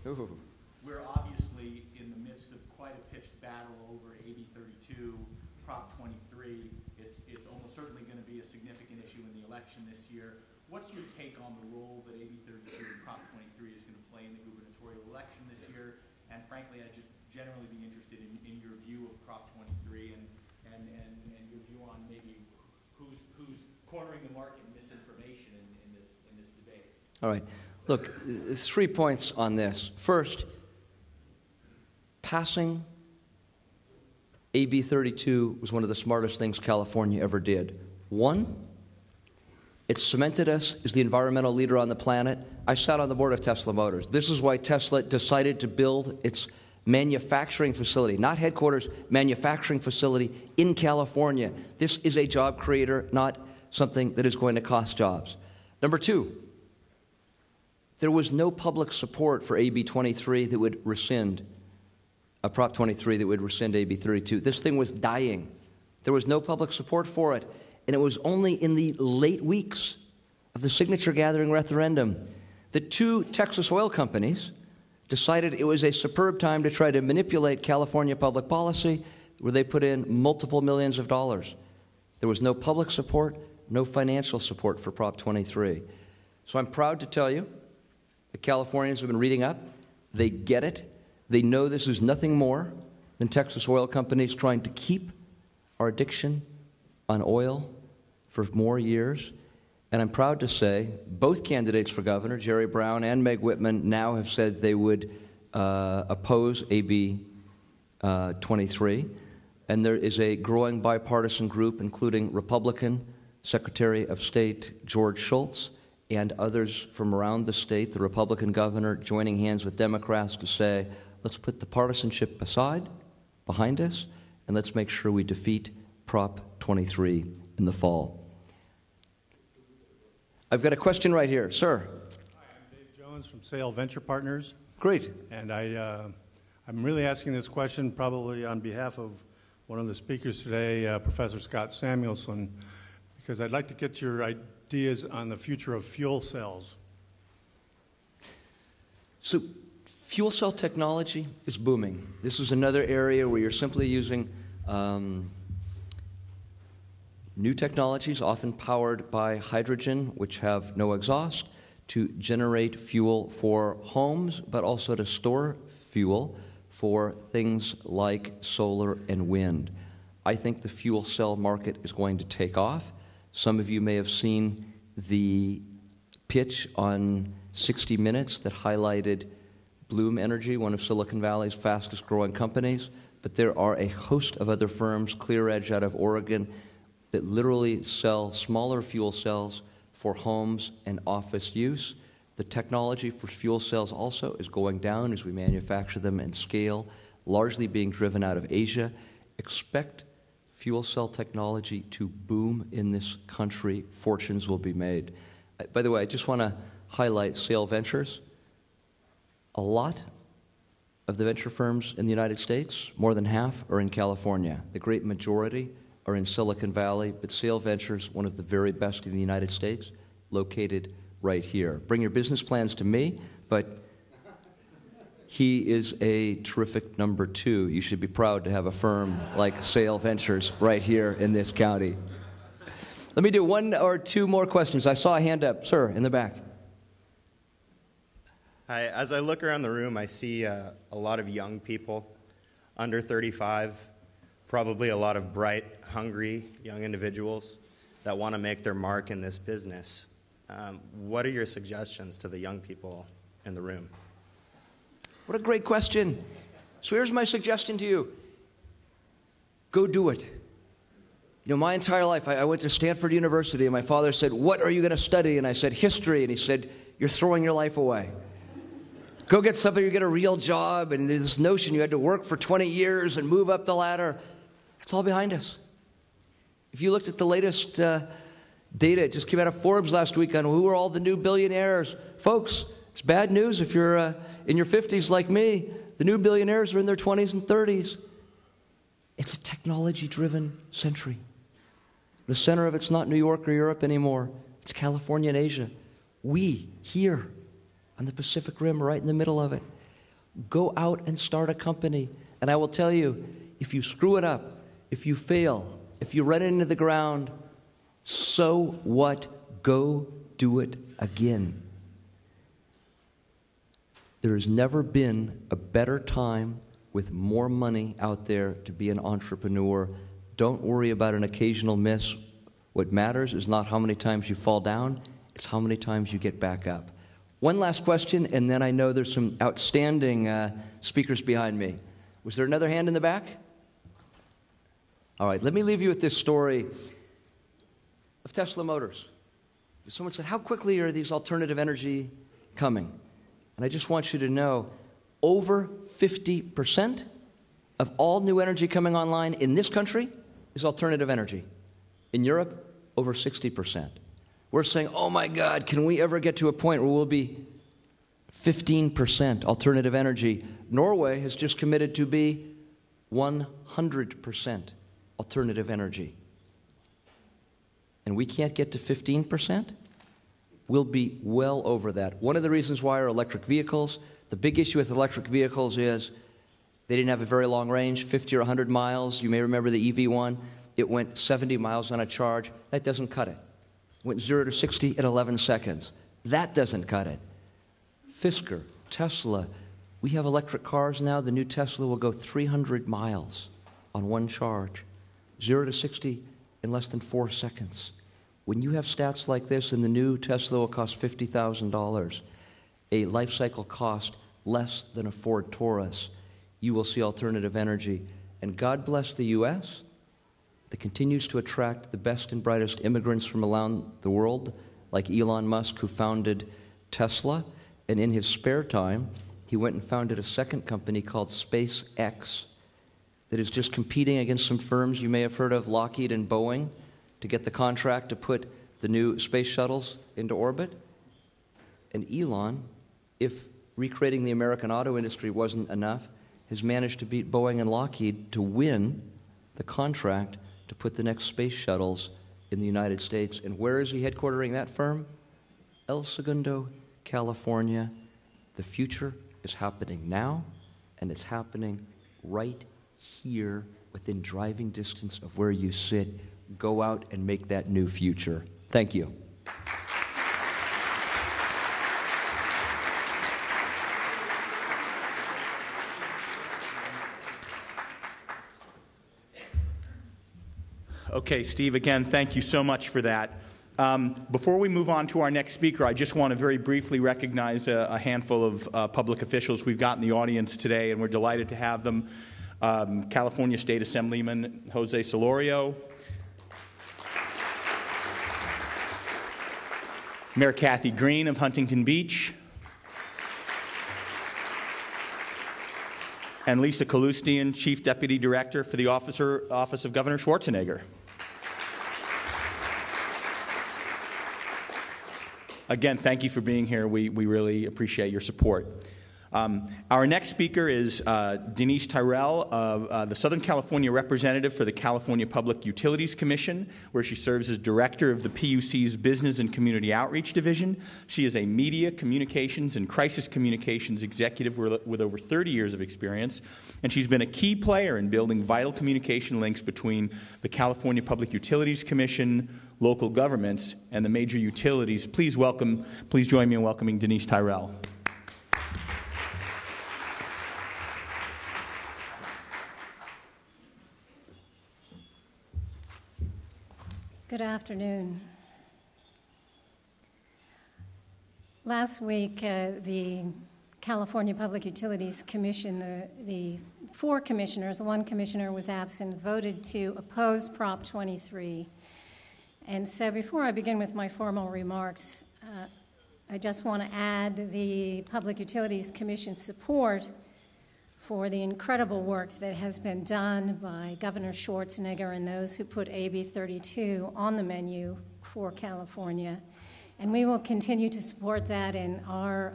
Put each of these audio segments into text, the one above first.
Ooh. We're obviously in the midst of quite a pitched battle over AB 32, Prop 23. It's almost certainly going to be a significant issue in the election this year. What's your take on the role that AB 32 and Prop 23 is going to play in the gubernatorial election this year? And frankly, I'd just generally be interested in your view of Prop 23 and your view on maybe who's cornering the market in misinformation in this debate. All right. Look, 3 points on this. First, passing AB 32 was one of the smartest things California ever did. One, it cemented us as the environmental leader on the planet. I sat on the board of Tesla Motors. This is why Tesla decided to build its manufacturing facility, not headquarters, manufacturing facility in California. This is a job creator, not something that is going to cost jobs. Number two, there was no public support for AB 23 that would rescind Prop 23 that would rescind AB 32. This thing was dying. There was no public support for it. And it was only in the late weeks of the signature-gathering referendum that 2 Texas oil companies decided it was a superb time to try to manipulate California public policy, where they put in multiple millions of dollars. There was no public support, no financial support for Prop 23. So I'm proud to tell you that Californians have been reading up. They get it. They know this is nothing more than Texas oil companies trying to keep our addiction on oil for more years. And I'm proud to say both candidates for governor, Jerry Brown and Meg Whitman, now have said they would oppose AB 23. And there is a growing bipartisan group, including Republican Secretary of State George Shultz and others from around the state, the Republican governor, joining hands with Democrats to say, let's put the partisanship aside, behind us, and let's make sure we defeat Prop 23 in the fall. I've got a question right here. Sir. Hi, I'm Dave Jones from Sale Venture Partners. Great. And I'm really asking this question probably on behalf of one of the speakers today, Professor Scott Samuelson, because I'd like to get your ideas on the future of fuel cells. So fuel cell technology is booming. This is another area where you're simply using new technologies, often powered by hydrogen, which have no exhaust, to generate fuel for homes, but also to store fuel for things like solar and wind. I think the fuel cell market is going to take off. Some of you may have seen the pitch on 60 Minutes that highlighted Bloom Energy, one of Silicon Valley's fastest growing companies, but there are a host of other firms, ClearEdge out of Oregon, that literally sell smaller fuel cells for homes and office use. The technology for fuel cells also is going down as we manufacture them and scale, largely being driven out of Asia. Expect fuel cell technology to boom in this country. Fortunes will be made. By the way, I just want to highlight Sale Ventures. A lot of the venture firms in the United States, more than half, are in California. The great majority are in Silicon Valley, but Sale Ventures, one of the very best in the United States, located right here. Bring your business plans to me, but he is a terrific number 2. You should be proud to have a firm like Sale Ventures right here in this county. Let me do 1 or 2 more questions. I saw a hand up. Sir, in the back. Hi. As I look around the room, I see a lot of young people, under 35, probably a lot of bright, hungry young individuals that want to make their mark in this business. What are your suggestions to the young people in the room? What a great question. So here's my suggestion to you. Go do it. You know, my entire life, I went to Stanford University, and my father said, what are you going to study? And I said, history. And he said, you're throwing your life away. Go get something, you get a real job, and there's this notion you had to work for 20 years and move up the ladder. It's all behind us. If you looked at the latest data, it just came out of Forbes last week on who are all the new billionaires. Folks, it's bad news if you're in your 50s like me. The new billionaires are in their 20s and 30s. It's a technology-driven century. The center of it's not New York or Europe anymore. It's California and Asia. We, here, on the Pacific Rim, right in the middle of it. Go out and start a company. And I will tell you, if you screw it up, if you fail, if you run into the ground, so what? Go do it again. There has never been a better time with more money out there to be an entrepreneur. Don't worry about an occasional miss. What matters is not how many times you fall down, it's how many times you get back up. One last question, and then I know there's some outstanding speakers behind me. Was there another hand in the back? All right, let me leave you with this story of Tesla Motors. Someone said, how quickly are these alternative energy coming? And I just want you to know, over 50% of all new energy coming online in this country is alternative energy. In Europe, over 60%. We're saying, oh my God, can we ever get to a point where we'll be 15% alternative energy? Norway has just committed to be 100% alternative energy. And we can't get to 15%? We'll be well over that. One of the reasons why are electric vehicles. The big issue with electric vehicles is they didn't have a very long range, 50 or 100 miles. You may remember the EV1. It went 70 miles on a charge. That doesn't cut it. It went 0 to 60 in 11 seconds. That doesn't cut it. Fisker, Tesla, we have electric cars now. The new Tesla will go 300 miles on one charge. 0 to 60 in less than 4 seconds. When you have stats like this, and the new Tesla will cost $50,000, a life cycle cost less than a Ford Taurus, you will see alternative energy. And God bless the U.S. that continues to attract the best and brightest immigrants from around the world, like Elon Musk, who founded Tesla. And in his spare time, he went and founded a second company called SpaceX that is just competing against some firms you may have heard of, Lockheed and Boeing, to get the contract to put the new space shuttles into orbit. And Elon, if recreating the American auto industry wasn't enough, has managed to beat Boeing and Lockheed to win the contract to put the next space shuttles in the United States. And where is he headquartering that firm? El Segundo, California. The future is happening now, and it's happening right here within driving distance of where you sit. Go out and make that new future. Thank you. Okay, Steve, again, thank you so much for that. Before we move on to our next speaker, I just want to very briefly recognize a handful of public officials we've got in the audience today, and we're delighted to have them. California State Assemblyman Jose Solorio, Mayor Kathy Green of Huntington Beach, and Lisa Kalustian, Chief Deputy Director for the Office of Governor Schwarzenegger. Again, thank you for being here. We really appreciate your support. Our next speaker is Denise Tyrell, the Southern California representative for the California Public Utilities Commission, where she serves as director of the PUC's Business and Community Outreach Division. She is a media, communications, and crisis communications executive with over 30 years of experience, and she's been a key player in building vital communication links between the California Public Utilities Commission, local governments, and the major utilities. Please join me in welcoming Denise Tyrell. Good afternoon. Last week, the California Public Utilities Commission, the 4 commissioners, one commissioner was absent, voted to oppose Prop 23. And so before I begin with my formal remarks, I just want to add the Public Utilities Commission's support for the incredible work that has been done by Governor Schwarzenegger and those who put AB 32 on the menu for California. And we will continue to support that in our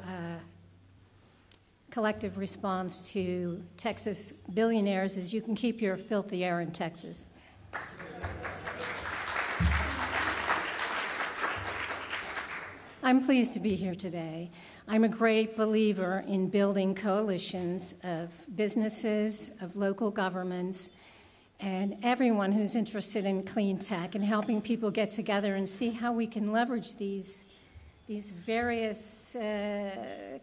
collective response to Texas billionaires, as you can keep your filthy air in Texas. I'm pleased to be here today. I'm a great believer in building coalitions of businesses, of local governments, and everyone who's interested in clean tech and helping people get together and see how we can leverage these various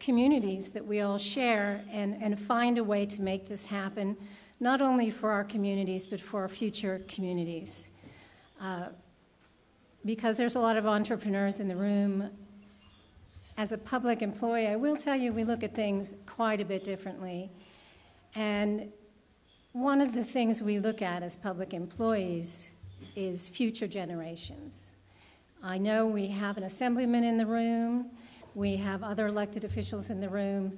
communities that we all share and find a way to make this happen, not only for our communities, but for our future communities. Because there's a lot of entrepreneurs in the room, as a public employee, I will tell you we look at things quite a bit differently. And one of the things we look at as public employees is future generations. I know we have an assemblyman in the room. We have other elected officials in the room.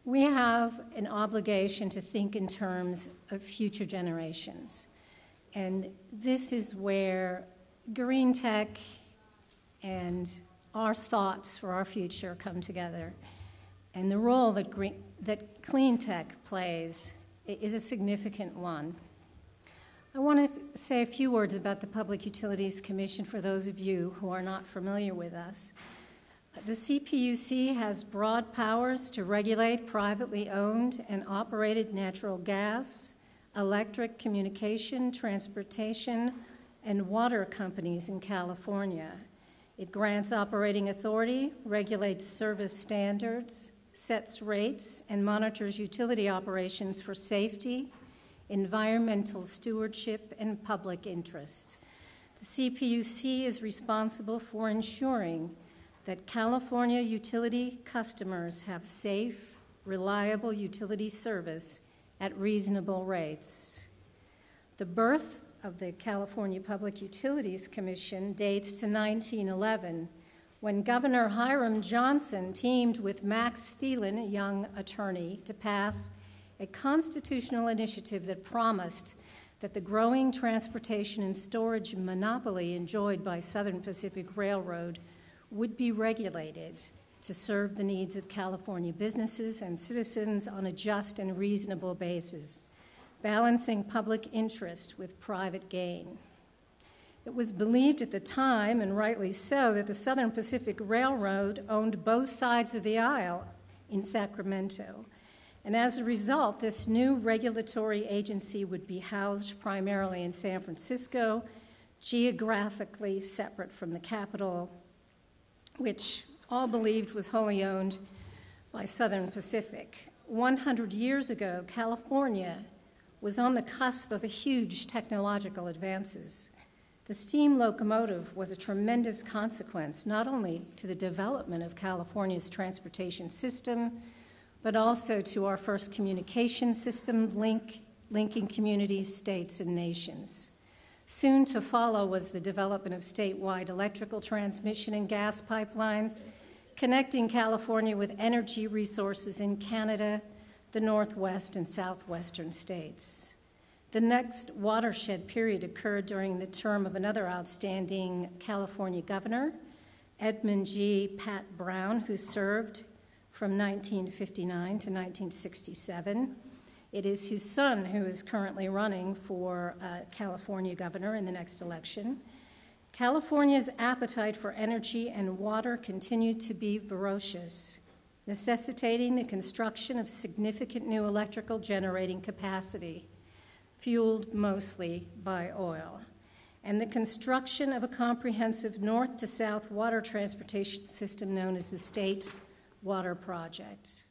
We have an obligation to think in terms of future generations. And this is where green tech and our thoughts for our future come together. And the role that clean tech plays is a significant one. I want to say a few words about the Public Utilities Commission for those of you who are not familiar with us. The CPUC has broad powers to regulate privately owned and operated natural gas, electric, communication, transportation, and water companies in California. It grants operating authority, regulates service standards, sets rates, and monitors utility operations for safety, environmental stewardship, and public interest. The CPUC is responsible for ensuring that California utility customers have safe, reliable utility service at reasonable rates. The birth of the California Public Utilities Commission dates to 1911, when Governor Hiram Johnson teamed with Max Thielen, a young attorney, to pass a constitutional initiative that promised that the growing transportation and storage monopoly enjoyed by Southern Pacific Railroad would be regulated to serve the needs of California businesses and citizens on a just and reasonable basis, balancing public interest with private gain. It was believed at the time, and rightly so, that the Southern Pacific Railroad owned both sides of the aisle in Sacramento. And as a result, this new regulatory agency would be housed primarily in San Francisco, geographically separate from the capital, which all believed was wholly owned by Southern Pacific. 100 years ago, California was on the cusp of a huge technological advances. The steam locomotive was a tremendous consequence, not only to the development of California's transportation system, but also to our first communication system linking communities, states, and nations. Soon to follow was the development of statewide electrical transmission and gas pipelines, connecting California with energy resources in Canada, the Northwest and Southwestern states. The next watershed period occurred during the term of another outstanding California governor, Edmund G. Pat Brown, who served from 1959 to 1967. It is his son who is currently running for California governor in the next election. California's appetite for energy and water continued to be ferocious, necessitating the construction of significant new electrical generating capacity, fueled mostly by oil, and the construction of a comprehensive north to south water transportation system known as the State Water Project.